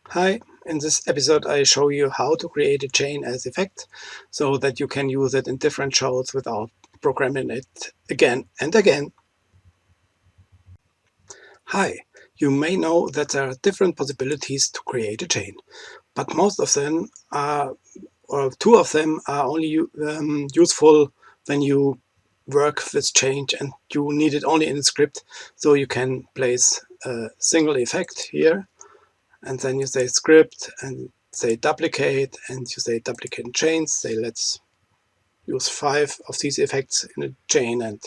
Hi, in this episode I show you how to create a chain as effect so that you can use it in different shows without programming it again and again. Hi, you may know that there are different possibilities to create a chain, but most of them are, or two of them are only useful when you work with change and you need it only in the script, so you can place a single effect here. And then you say script and say duplicate, and you say duplicate in chains. Say let's use 5 of these effects in a chain, and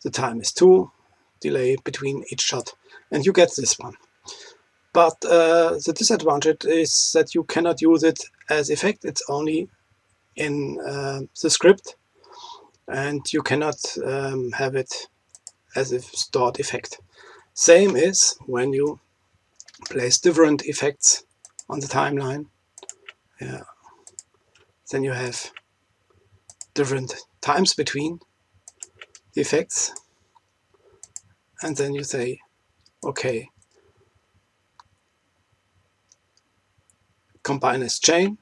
the time is 2 delay between each shot, and you get this one. But the disadvantage is that you cannot use it as effect. It's only in the script, and you cannot have it as a stored effect. Same is when you place different effects on the timeline. Yeah. Then you have different times between the effects, and then you say okay, combine as chain.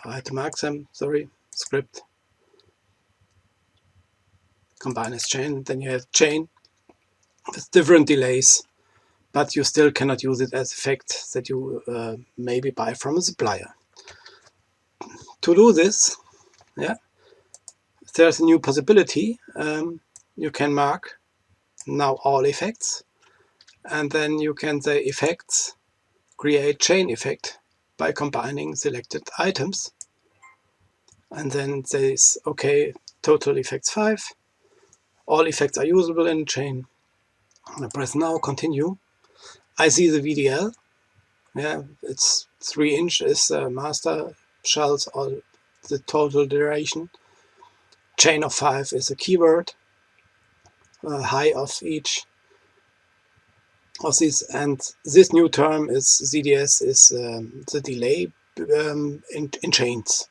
I had to mark them, sorry, script, combine as chain. Then you have chain with different delays, but you still cannot use it as effect that you maybe buy from a supplier. To do this, yeah, there's a new possibility. You can mark now all effects, and then you can say effects, create chain effect by combining selected items, and then it says okay, total effects 5, all effects are usable in chain. I press now, continue. I see the VDL, yeah, it's 3 inches master shells, all the total duration. Chain of 5 is a keyword, high of each of these, and this new term is ZDS is the delay in chains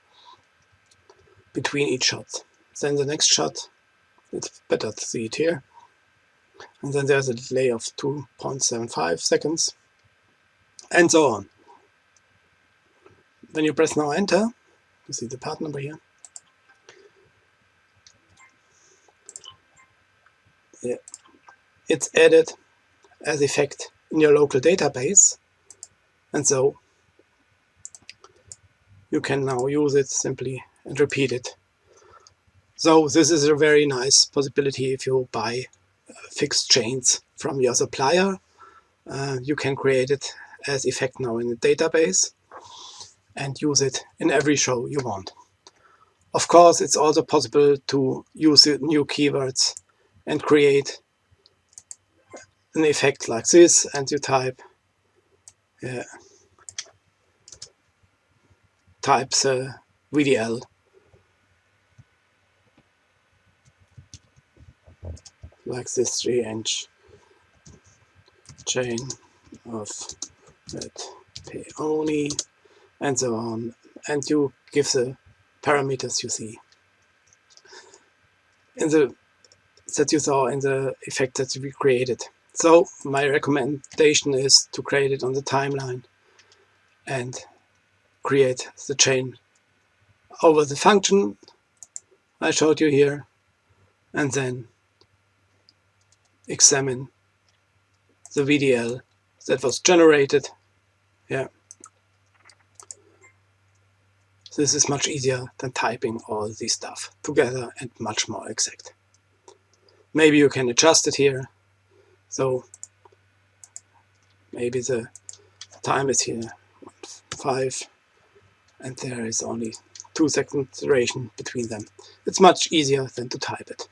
between each shot. Then the next shot, it's better to see it here, and then there's a delay of 2.75 seconds, and so on. When you press now enter, you see the part number here. Yeah. It's added as effect in your local database, and so you can now use it simply and repeat it. So this is a very nice possibility if you buy fixed chains from your supplier. You can create it as effect now in the database and use it in every show you want. Of course, it's also possible to use new keywords and create an effect like this, and you type VDL like this 3-inch chain of that peony, and so on, and you give the parameters you see in the that you saw in the effect that we created. So my recommendation is to create it on the timeline and create the chain over the function I showed you here, and then examine the VDL that was generated. Yeah, this is much easier than typing all this stuff together and much more exact. Maybe you can adjust it here, so maybe the time is here 5 and there is only 2 seconds duration between them. It's much easier than to type it.